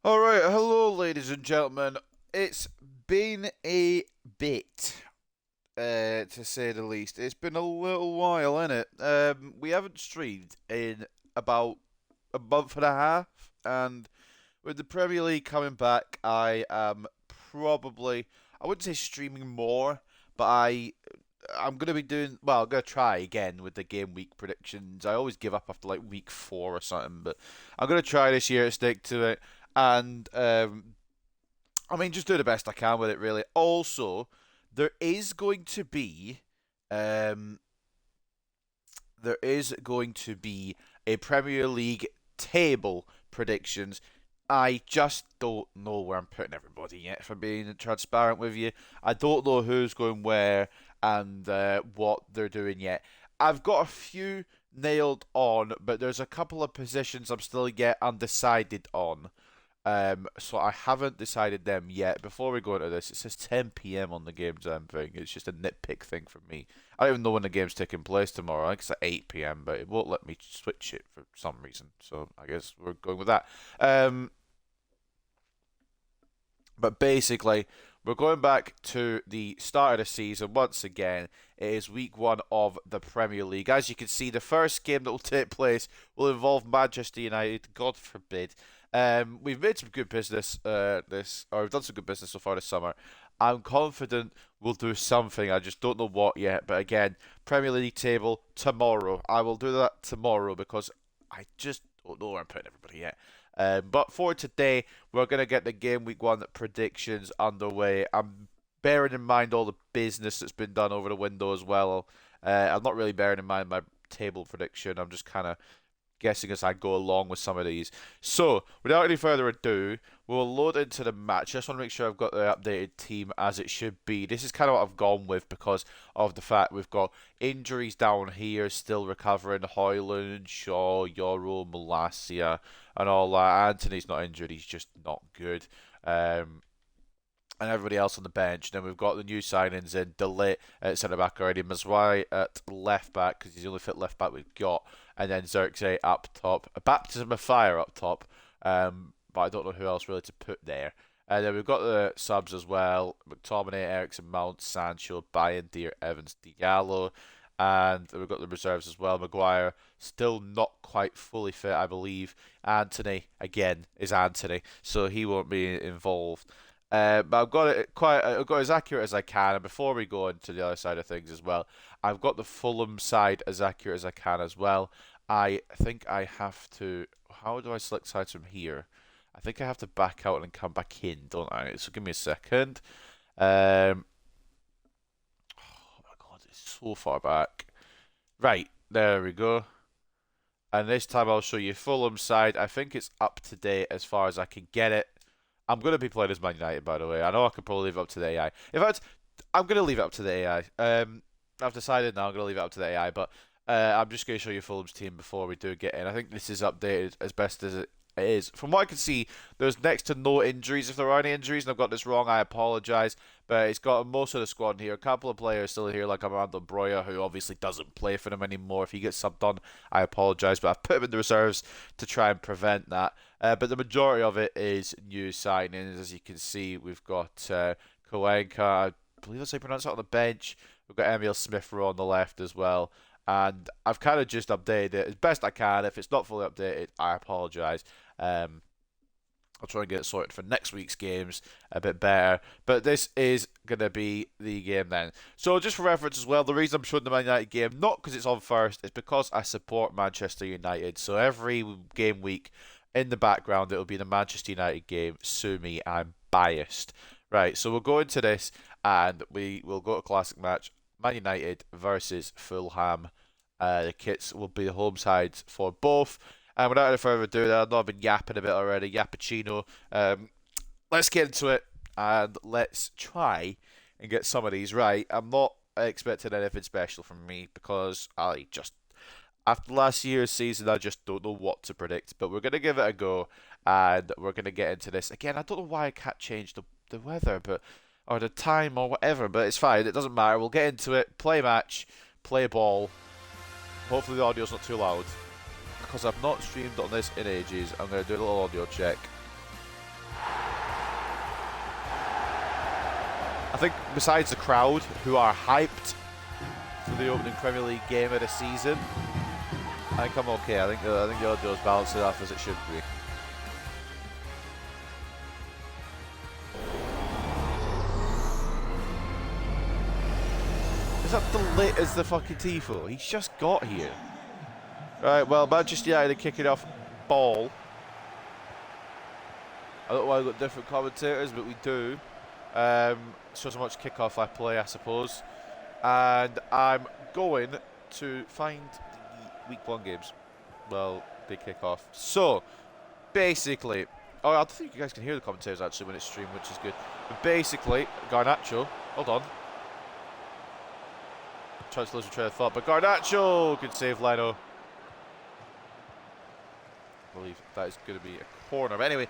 Alright, hello ladies and gentlemen. It's been a bit, to say the least. It's been a little while, innit? We haven't streamed in about a month and a half, and with the Premier League coming back, I am probably, I wouldn't say streaming more, but I'm gonna be doing well. I'm gonna try again with the game week predictions. I always give up after like week 4 or something, but I'm gonna try this year to stick to it. And I mean, just do the best I can with it, really. Also, there is going to be, um, there is going to be a Premier League table predictions. I just don't know where I'm putting everybody yet, if I'm being transparent with you. I don't know who's going where and what they're doing yet. I've got a few nailed on, but there's a couple of positions I'm still yet undecided on. So I haven't decided them yet. Before we go into this, it says 10 p.m. on the game jam thing. It's just a nitpick thing for me. I don't even know when the game's taking place tomorrow. I think it's at 8 p.m., but it won't let me switch it for some reason. So I guess we're going with that. But basically, we're going back to the start of the season once again. It is week 1 of the Premier League. As you can see, the first game that will take place will involve Manchester United. God forbid. We've made some good business we've done some good business so far this summer. I'm confident we'll do something. I just don't know what yet. But again, Premier League table tomorrow. I will do that tomorrow because I just don't know where I'm putting everybody yet. But for today, we're going to get the game week 1 predictions underway. I'm bearing in mind all the business that's been done over the window as well. I'm not really bearing in mind my table prediction. I'm just kind of guessing as I go along with some of these. So, without any further ado, we'll load into the match. I just want to make sure I've got the updated team as it should be. This is kind of what I've gone with because of the fact we've got injuries down here, still recovering. Hoyland, Shaw, Yoro, Malacia, and all that. Anthony's not injured, he's just not good. And everybody else on the bench. Then we've got the new signings in Delit at centre back already, Mazwai at left back because he's the only fit left back we've got, and then Xerxes up top, a baptism of fire up top. But I don't know who else really to put there. And then we've got the subs as well: McTominay, Ericsson, Mount, Sancho, Bayern, Deer, Evans, Diallo. And we've got the reserves as well. Maguire still not quite fully fit, I believe. Anthony again is Anthony, so he won't be involved. But I've got as accurate as I can. And before we go into the other side of things as well, I've got the Fulham side as accurate as I can as well. I think I have to. How do I select sides from here? I think I have to back out and come back in, don't I? So give me a second. Oh my god, it's so far back. Right, there we go. And this time I'll show you Fulham side. I think it's up to date as far as I can get it. I'm going to be playing as Man United, by the way. I know I could probably leave it up to the AI. In fact, I'm going to leave it up to the AI. I've decided now I'm going to leave it up to the AI, but I'm just going to show you Fulham's team before we do get in. I think this is updated as best as it is. From what I can see, there's next to no injuries. If there are any injuries and I've got this wrong, I apologise. But it's got most of the squad in here. A couple of players still here, like Amanda Breuer, who obviously doesn't play for them anymore. If he gets subbed on, I apologise. But I've put him in the reserves to try and prevent that. But the majority of it is new signings. As you can see, we've got Koenka, I believe that's how you pronounce it, on the bench. We've got Emil Smith Rowe on the left as well. And I've kind of just updated it as best I can. If it's not fully updated, I apologise. I'll try and get it sorted for next week's games a bit better. But this is going to be the game then. So just for reference as well, the reason I'm showing the Man United game, not because it's on first, is because I support Manchester United. So every game week in the background, it'll be the Manchester United game. Sue me, I'm biased. Right, so we'll go into this and we will go to classic match. Man United versus Fulham. The kits will be the home sides for both. And without any further ado, I know I've been yapping a bit already, Yappuccino. Let's get into it and let's try and get some of these right. I'm not expecting anything special from me because after last year's season, I just don't know what to predict. But we're going to give it a go and we're going to get into this. Again, I don't know why I can't change the weather or the time or whatever, but it's fine. It doesn't matter. We'll get into it, play match, play ball. Hopefully the audio's not too loud, because I've not streamed on this in ages. I'm going to do a little audio check. I think besides the crowd, who are hyped for the opening Premier League game of the season, I think I'm okay. I think the audio's balanced enough as it should be. Is that the lit as the fucking Tifo? He's just got here. Right, well, Manchester United are kicking off ball. I don't know why we've got different commentators, but we do. So much kickoff I play, I suppose. And I'm going to find the week 1 games. Well, they kick off. So, basically, oh, I don't think you guys can hear the commentators actually when it's streamed, which is good. But basically, Garnacho, hold on. Trying to lose my train of thought, but Garnacho, good save, Leno. I believe that is going to be a corner. But anyway,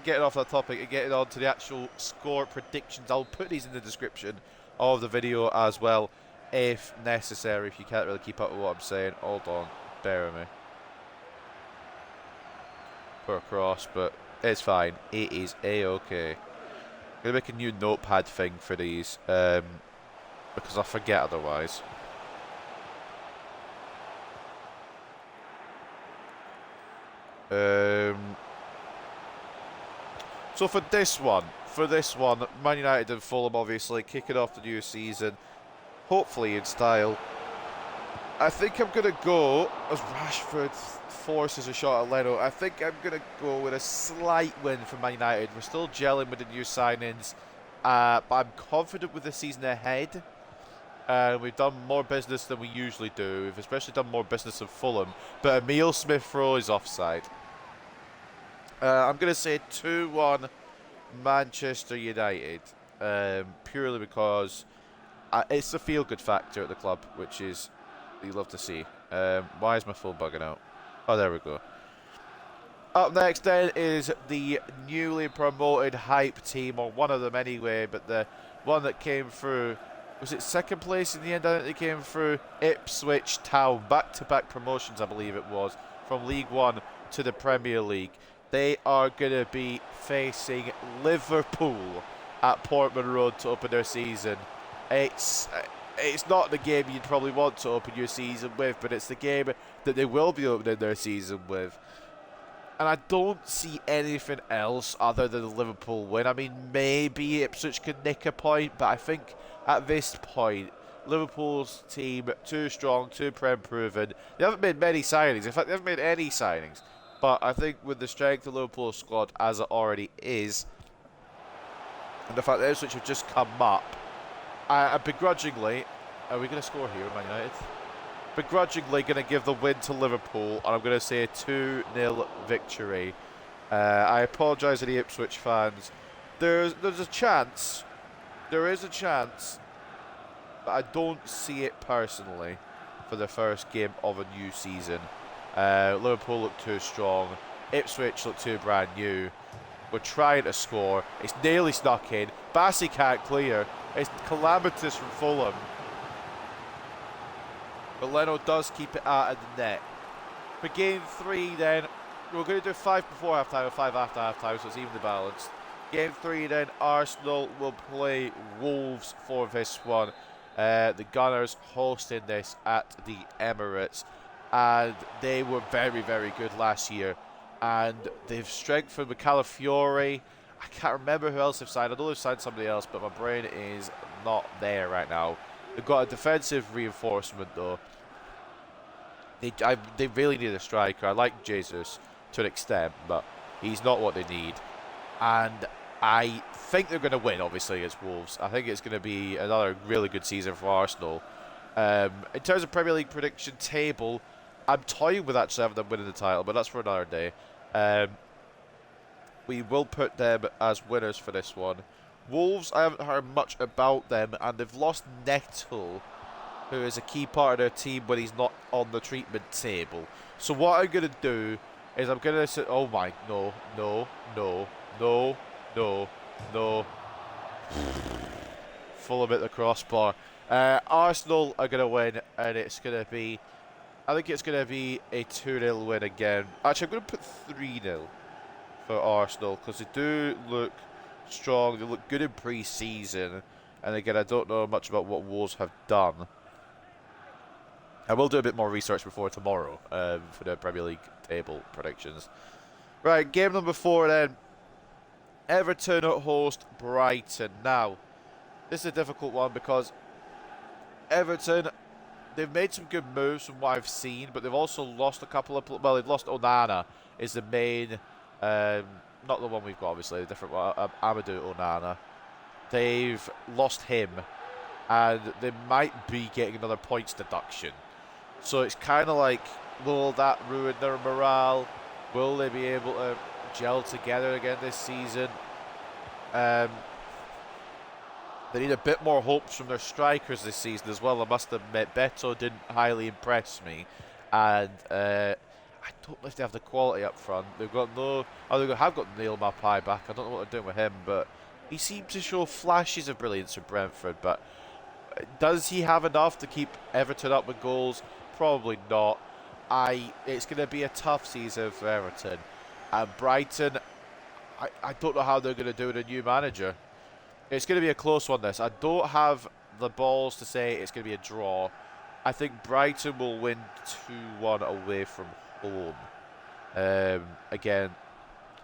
getting off that topic and getting on to the actual score predictions. I'll put these in the description of the video as well, if necessary, if you can't really keep up with what I'm saying. Hold on, bear with me. Poor cross, but it's fine. It is a-okay. I'm going to make a new notepad thing for these, because I forget otherwise. So for this one, Man United and Fulham obviously kicking off the new season, hopefully in style. I think I'm going to go, as Rashford forces a shot at Leno, I think I'm going to go with a slight win for Man United. We're still gelling with the new signings, but I'm confident with the season ahead. We've done more business than we usually do. We've especially done more business than Fulham. But Emile Smith-Rowe is offside. I'm going to say 2-1 Manchester United. Purely because it's a feel-good factor at the club, which is you love to see. Why is my phone bugging out? Oh, there we go. Up next then is the newly promoted hype team, or one of them anyway, but the one that came through. Was it second place in the end? I think they came through. Ipswich Town, back-to-back promotions, I believe it was, from League One to the Premier League. They are going to be facing Liverpool at Portman Road to open their season. It's not the game you'd probably want to open your season with, but it's the game that they will be opening their season with. And I don't see anything else other than the Liverpool win. I mean, maybe Ipswich could nick a point, but I think at this point, Liverpool's team, too strong, too Prem-proven. They haven't made many signings. In fact, they haven't made any signings. But I think with the strength of Liverpool's squad, as it already is, and the fact that Ipswich have just come up, I begrudgingly, are we going to score here, Man United? Begrudgingly going to give the win to Liverpool, and I'm going to say a 2-0 victory. I apologise to the Ipswich fans. There is a chance, but I don't see it personally for the first game of a new season. Liverpool look too strong. Ipswich look too brand new. We're trying to score. It's nearly snuck in. Bassey can't clear. It's calamitous from Fulham. But Leno does keep it out of the net. For game 3 then, we're going to do 5 before half-time and 5 after half-time, so it's evenly balanced. Game 3 then, Arsenal will play Wolves for this one. The Gunners hosting this at the Emirates. And they were very, very good last year. And they've strengthened with Calafiore. I can't remember who else they've signed. I know they've signed somebody else, but my brain is not there right now. They've got a defensive reinforcement, though. They really need a striker. I like Jesus to an extent, but he's not what they need. And I think they're going to win, obviously, against Wolves. I think it's going to be another really good season for Arsenal. In terms of Premier League prediction table, I'm toying with actually having them winning the title, but that's for another day. We will put them as winners for this one. Wolves, I haven't heard much about them, and they've lost Neto, who is a key part of their team when he's not on the treatment table. So what I'm going to do is I'm going to say, oh my, no. Fulham at the crossbar. Arsenal are going to win, and it's going to be, I think it's going to be a 2-0 win again. Actually, I'm going to put 3-0 for Arsenal, because they do look strong. They look good in pre-season. And again, I don't know much about what Wolves have done. I will do a bit more research before tomorrow for the Premier League table predictions. Right, game number 4 then. Everton host Brighton. Now, this is a difficult one because Everton, they've made some good moves from what I've seen, but they've also lost a couple of... Well, they've lost Onana, is the main... not the one we've got, obviously, the different one. Amadou Onana. They've lost him, and they might be getting another points deduction. So it's kind of like, will that ruin their morale? Will they be able to gel together again this season? They need a bit more hopes from their strikers this season as well. I must admit, Beto didn't highly impress me, and I don't know if they have the quality up front. They've got no... Oh, they have got Neil Mapai back. I don't know what they're doing with him, but he seemed to show flashes of brilliance for Brentford. But does he have enough to keep Everton up with goals? Probably not. It's going to be a tough season for Everton. And Brighton, I don't know how they're going to do with a new manager. It's going to be a close one, this. I don't have the balls to say it's going to be a draw. I think Brighton will win 2-1 away from home. Again,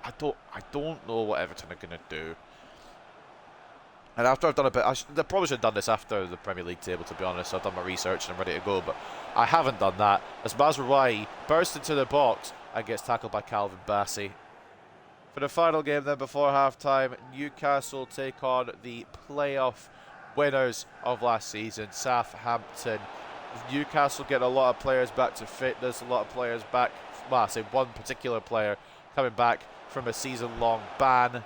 I don't know what Everton are going to do. And after I've done a bit, I probably should have done this after the Premier League table, to be honest. I've done my research and I'm ready to go, but I haven't done that. As Mazraoui bursts into the box and gets tackled by Calvin Bassey. For the final game then before half-time, Newcastle take on the playoff winners of last season, Southampton. Newcastle get a lot of players back to fitness, a lot of players back, well, I say one particular player coming back from a season-long ban.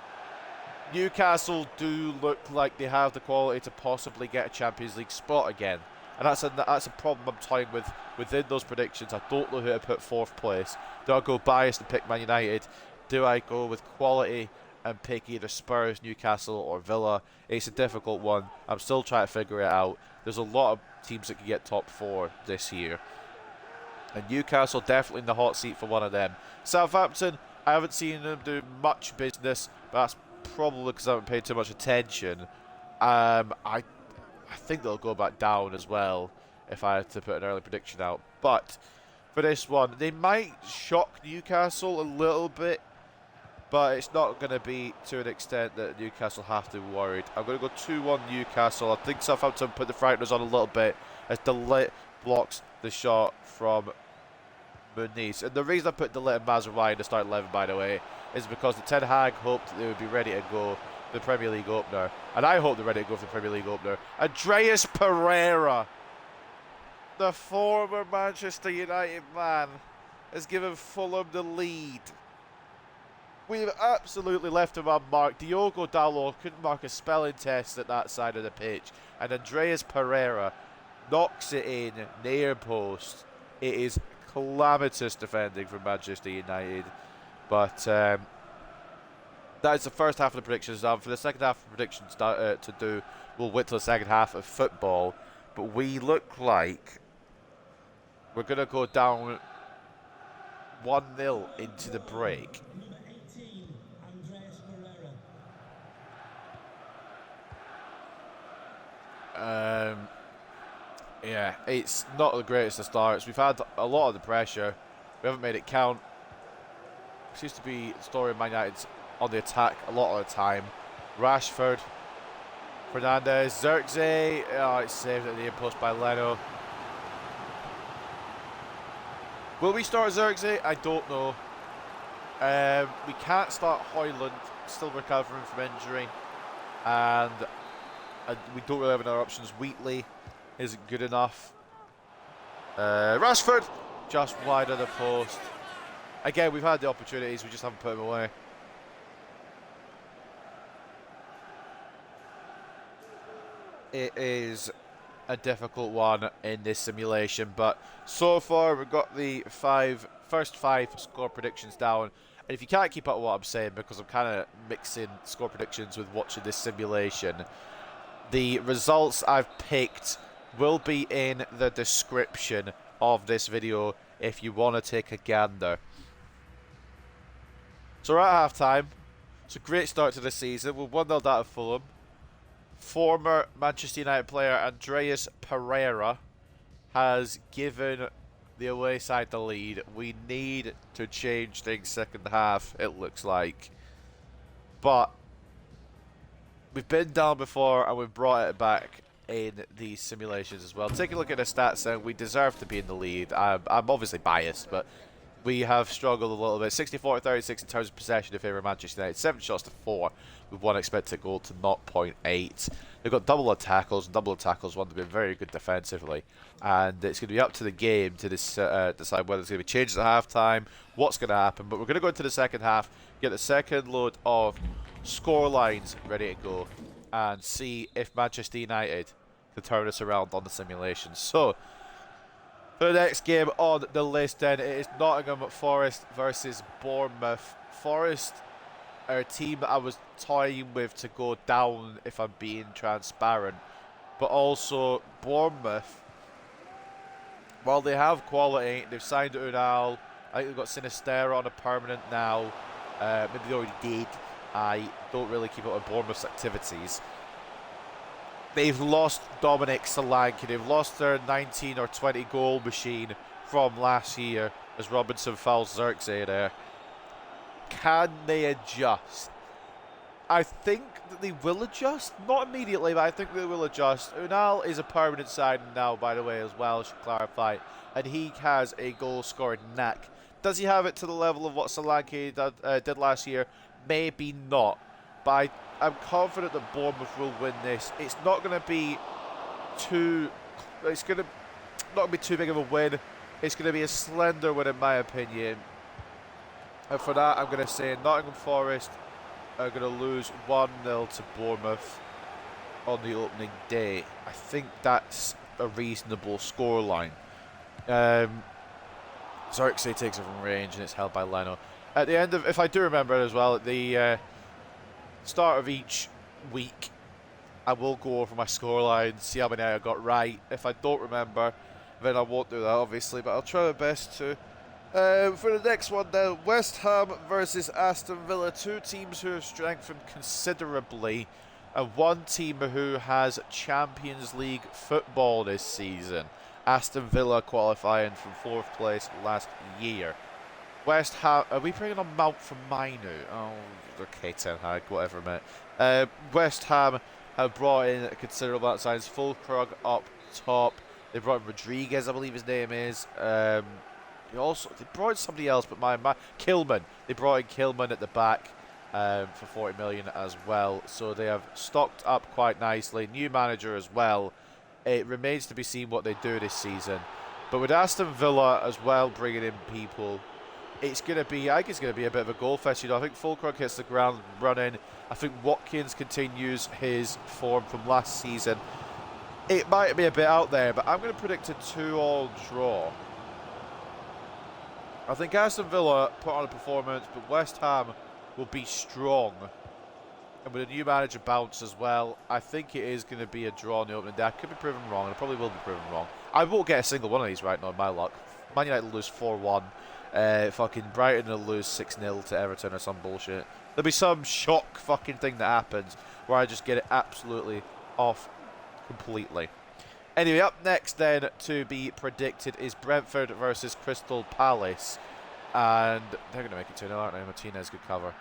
Newcastle do look like they have the quality to possibly get a Champions League spot again. And that's a problem I'm toying with within those predictions. I don't know who to put 4th place. Do I go biased and pick Man United? Do I go with quality and pick either Spurs, Newcastle or Villa? It's a difficult one. I'm still trying to figure it out. There's a lot of teams that can get top 4 this year. And Newcastle definitely in the hot seat for one of them. Southampton, I haven't seen them do much business, but that's probably because I haven't paid too much attention. I think they'll go back down as well if I had to put an early prediction out. But for this one, they might shock Newcastle a little bit, but it's not going to be to an extent that Newcastle have to be worried. I'm going to go 2-1 Newcastle. I think Southampton put the frighteners on a little bit as De Ligt blocks the shot from Muniz. And the reason I put De Ligt and Mazraoui in the start 11, by the way, is because the Ten Hag hoped that they would be ready to go for the Premier League opener. And I hope they're ready to go for the Premier League opener. Andreas Pereira, the former Manchester United man, has given Fulham the lead. We've absolutely left him unmarked. Diogo Dalot couldn't mark a spelling test at that side of the pitch. And Andreas Pereira knocks it in near post. It is calamitous defending from Manchester United. But that is the first half of the predictions done. For the second half of the predictions to do, we'll wait till the second half of football. But we look like we're going to go down 1-0 into the break. Yeah, it's not the greatest of starts. We've had a lot of the pressure. We haven't made it count. It seems to be the story of Man United on the attack a lot of the time. Rashford, Fernandes, Zirkzee. Oh, it's saved at the impost by Leno. Will we start Zirkzee? I don't know. We can't start Højlund, still recovering from injury. And we don't really have any other options. Wheatley isn't good enough. Rashford, just wide of the post. Again, we've had the opportunities, we just haven't put them away. It is a difficult one in this simulation, but so far we've got the first five score predictions down. And if you can't keep up with what I'm saying, because I'm kind of mixing score predictions with watching this simulation, the results I've picked will be in the description of this video if you want to take a gander. So we're at half time. It's a great start to the season. We're 1-0 down to Fulham. Former Manchester United player Andreas Pereira has given the away side the lead. We need to change things second half, it looks like. But we've been down before and we've brought it back in these simulations as well. Take a look at the stats and we deserve to be in the lead. I'm obviously biased, but we have struggled a little bit. 64-36 in terms of possession in favour of Manchester United. 7 shots to 4 with one expected goal to 0.8. They've got double of tackles. Double of tackles, one to be very good defensively. And it's going to be up to the game to decide whether it's going to be changed at half-time, what's going to happen. But we're going to go into the second half, get the second load of score lines ready to go, and see if Manchester United can turn us around on the simulation. So, for the next game on the list then, it is Nottingham Forest versus Bournemouth. Forest are a team that I was toying with to go down if I'm being transparent. But also, Bournemouth, while they have quality, they've signed Unal. I think they've got Sinistera on a permanent now. Maybe they already did. I don't really keep up with Bournemouth's activities. They've lost Dominic Solanke. They've lost their 19 or 20 goal machine from last year as Robinson fouls Xerxes there. Can they adjust? I think that they will adjust. Not immediately, but I think they will adjust. Unal is a permanent signing now, by the way, as well, I should clarify. And he has a goal-scoring knack. Does he have it to the level of what Solanke did last year? Maybe not. But I'm confident that Bournemouth will win this. It's not going to be too... It's going to not be too big of a win. It's going to be a slender win, in my opinion. And for that, I'm going to say Nottingham Forest are going to lose 1-0 to Bournemouth on the opening day. I think that's a reasonable scoreline. Xerxes takes it from range and it's held by Leno. At the end of, if I do remember as well, at the start of each week, I will go over my scoreline, see how many I got right. If I don't remember, then I won't do that, obviously, but I'll try my best to. For the next one then, West Ham versus Aston Villa. Two teams who have strengthened considerably, and one team who has Champions League football this season. Aston Villa qualifying from 4th place last year. West Ham, are we bringing on Mount from Mainu? Oh, okay, Ten Hag, whatever, mate. West Ham have brought in a considerable amount of signs. Fulkrug up top. They brought in Rodriguez, I believe his name is. They brought in somebody else, but Kilman. They brought in Kilman at the back for 40 million as well. So they have stocked up quite nicely. New manager as well. It remains to be seen what they do this season. But with Aston Villa as well bringing in people, it's going to be, I think it's going to be a bit of a goal fest. You know, I think Fulkrug hits the ground running. I think Watkins continues his form from last season. It might be a bit out there, but I'm going to predict a 2-2 draw. I think Aston Villa put on a performance, but West Ham will be strong. And with a new manager bounce as well, I think it is going to be a draw in the opening day. I could be proven wrong, and I probably will be proven wrong. I won't get a single one of these right now in my luck. Man United will lose 4-1. Fucking Brighton will lose 6-0 to Everton or some bullshit. There'll be some shock fucking thing that happens where I just get it absolutely off completely. Anyway, up next then to be predicted is Brentford versus Crystal Palace. And they're going to make it 2-0, aren't they? Martinez, good cover.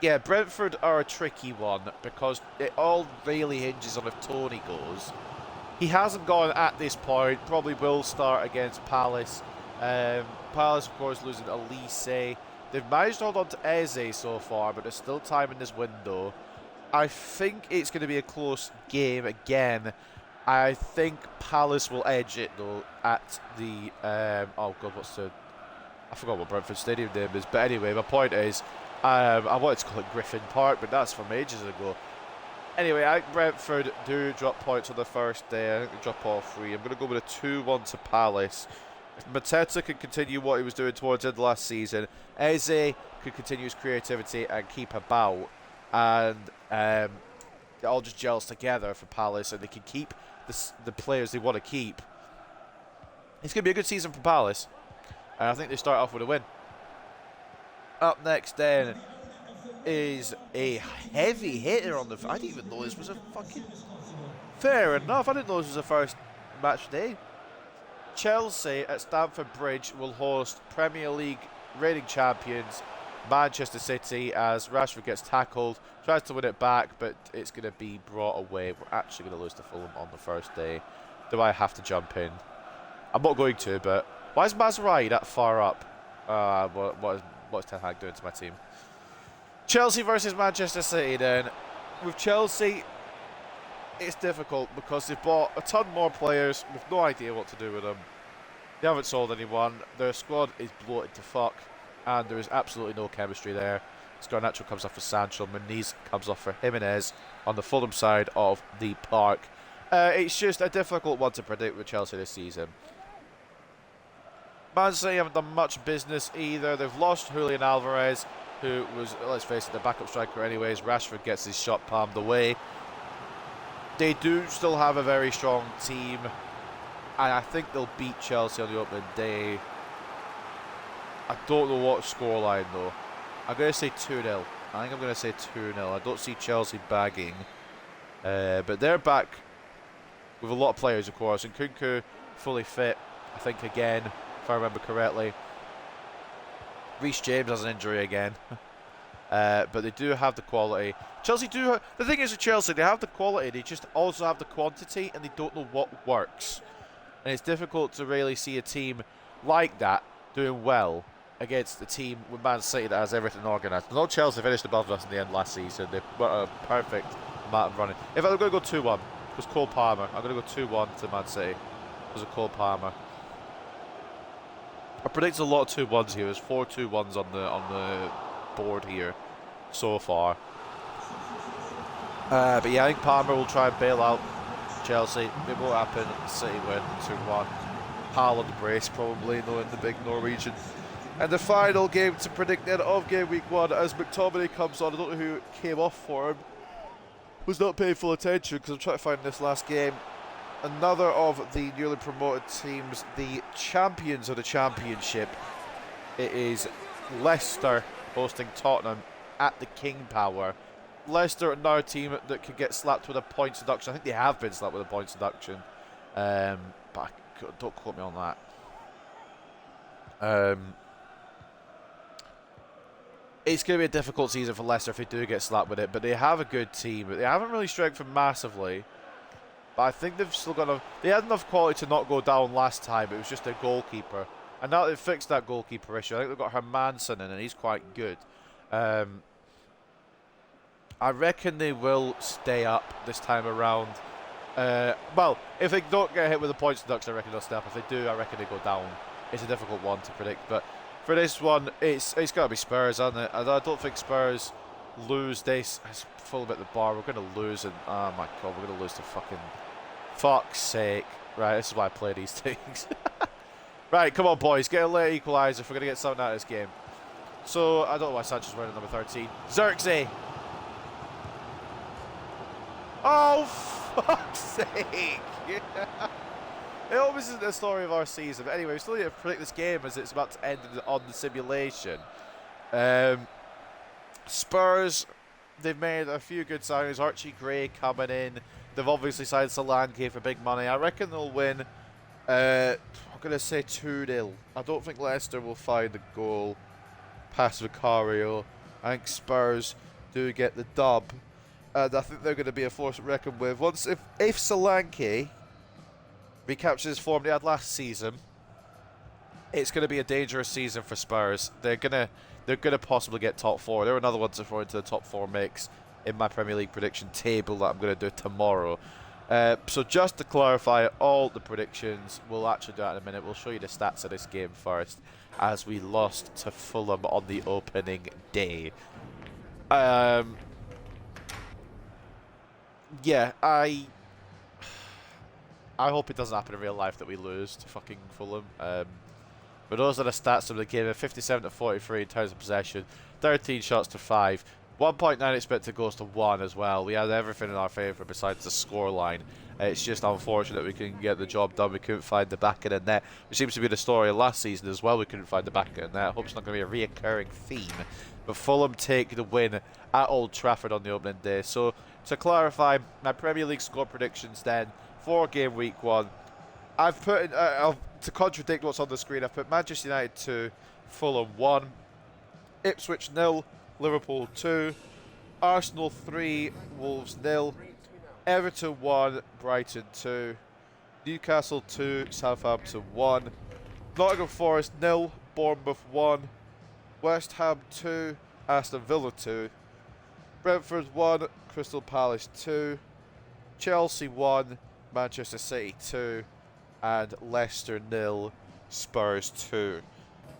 Yeah, Brentford are a tricky one because it all really hinges on if Tony goes. He hasn't gone at this point, probably will start against Palace. Palace, of course, losing Elise. They've managed to hold on to Eze so far, but there's still time in this window. I think it's going to be a close game again. I think Palace will edge it, though, at the... oh, God, I forgot what Brentford Stadium name is. But anyway, my point is, I wanted to call it Griffin Park, but that's from ages ago. Anyway, I think Brentford do drop points on the first day. I think they drop all 3. I'm going to go with a 2-1 to Palace. If Mateta can continue what he was doing towards the end of last season, Eze could continue his creativity and keep about. And it all just gels together for Palace, and they can keep the players they want to keep. It's going to be a good season for Palace. And I think they start off with a win. Up next then is a heavy hitter on the... I didn't even know this was a fucking... Fair enough, I didn't know this was the first match day. Chelsea at Stamford Bridge will host Premier League reigning champions Manchester City as Rashford gets tackled, tries to win it back, but it's going to be brought away. We're actually going to lose to Fulham on the first day. Do I have to jump in? I'm not going to, but why is Mazraoui that far up? What's Ten Hag doing to my team? Chelsea versus Manchester City then. With Chelsea, it's difficult because they've bought a ton more players with no idea what to do with them. They haven't sold anyone. Their squad is bloated to fuck, and there is absolutely no chemistry there. Garnacho comes off for Sancho. Muniz comes off for Jimenez on the Fulham side of the park. It's just a difficult one to predict with Chelsea this season. Man City haven't done much business either. They've lost Julian Alvarez, who was, let's face it, the backup striker anyways. Rashford gets his shot palmed away. They do still have a very strong team, and I think they'll beat Chelsea on the opening day. I don't know what scoreline though. I'm going to say 2-0. I think I'm going to say 2-0. I don't see Chelsea bagging. But they're back with a lot of players, of course. And Nkunku fully fit, I think, again, if I remember correctly. Reece James has an injury again. But they do have the quality. Chelsea do... The thing is with Chelsea, they have the quality. They just also have the quantity, and they don't know what works. And it's difficult to really see a team like that doing well against the team with Man City that has everything organised. I know Chelsea finished above us in the end last season. They've got a perfect amount of running. If I'm going to go 2-1, because Cole Palmer. I'm going to go 2-1 to Man City because of Cole Palmer. I predict a lot of 2-1s here. There's 4 2-1s on the board here so far. But yeah, I think Palmer will try and bail out Chelsea. It won't happen. City win 2-1. Haaland brace probably, knowing the big Norwegian. And the final game to predict then of game week 1 as McTominay comes on. I don't know who came off for him. Was not paying full attention because I'm trying to find this last game. Another of the newly promoted teams, the champions of the championship. It is Leicester hosting Tottenham at the King Power. Leicester, another team that could get slapped with a points deduction. I think they have been slapped with a points deduction. But don't quote me on that. It's going to be a difficult season for Leicester if they do get slapped with it, but they have a good team. They haven't really strengthened massively, but I think they've still got enough. They had enough quality to not go down last time. It was just their goalkeeper, and now they've fixed that goalkeeper issue. I think they've got Hermansen in, and he's quite good. I reckon they will stay up this time around. Well, if they don't get hit with a points deduction, I reckon they'll stay up. If they do, I reckon they go down. It's a difficult one to predict, but for this one, it's got to be Spurs, isn't it? I don't think Spurs lose this. It's Fulham at the bar. We're going to lose, and oh my god, we're going to lose to fuck's sake. Right, this is why I play these things. Right, come on, boys, get a late equaliser if we're going to get something out of this game. So I don't know why Sanchez wearing number 13. Xerxes. Oh, fuck's sake! It always isn't the story of our season. But anyway, we still need to predict this game as it's about to end on the simulation. Spurs, they've made a few good signings. Archie Gray coming in. They've obviously signed Solanke for big money. I reckon they'll win. I'm going to say 2-0. I don't think Leicester will find the goal past Vicario. I think Spurs do get the dub. And I think they're going to be a force to reckon with. If Solanke recaptures the form they had last season, it's going to be a dangerous season for Spurs. They're gonna possibly get top 4. They're another one to throw into the top 4 mix in my Premier League prediction table that I'm going to do tomorrow. So just to clarify all the predictions, we'll actually do that in a minute. We'll show you the stats of this game first, as we lost to Fulham on the opening day. Yeah, I hope it doesn't happen in real life that we lose to fucking Fulham. But those are the stats of the game: 57 to 43 in terms of possession, 13 shots to 5. 1.9 expected goes to 1 as well. We had everything in our favour besides the scoreline. It's just unfortunate we couldn't get the job done. We couldn't find the back of the net, which seems to be the story last season as well. We couldn't find the back of the net. I hope it's not going to be a reoccurring theme. But Fulham take the win at Old Trafford on the opening day. So to clarify, my Premier League score predictions then for game week 1. I've put in, to contradict what's on the screen, I've put Manchester United 2, Fulham 1, Ipswich 0, Liverpool 2, Arsenal 3, Wolves 0, Everton 1, Brighton 2, Newcastle 2, Southampton 1, Nottingham Forest 0, Bournemouth 1, West Ham 2, Aston Villa 2, Brentford 1, Crystal Palace 2, Chelsea 1, Manchester City 2, and Leicester 0, Spurs 2.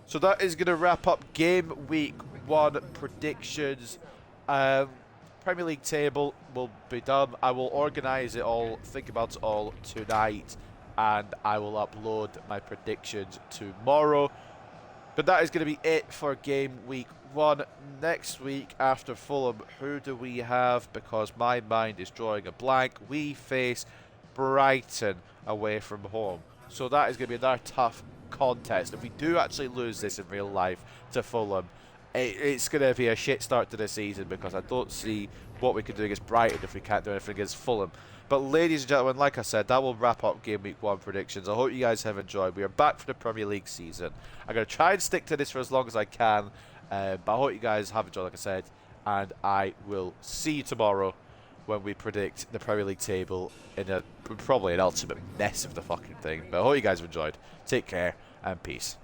So that is going to wrap up game week 1 predictions. Premier League table will be done. I will organise it all, think about it all tonight, and I will upload my predictions tomorrow. But that is going to be it for game week 1. Next week after Fulham, who do we have? Because my mind is drawing a blank. We face Brighton away from home. So that is going to be another tough contest. If we do actually lose this in real life to Fulham, it's going to be a shit start to the season, because I don't see what we can do against Brighton if we can't do anything against Fulham. But ladies and gentlemen, like I said, that will wrap up game week 1 predictions. I hope you guys have enjoyed. We are back for the Premier League season. I'm going to try and stick to this for as long as I can. But I hope you guys have enjoyed, like I said. And I will see you tomorrow when we predict the Premier League table in probably an ultimate mess of the fucking thing. But I hope you guys have enjoyed. Take care and peace.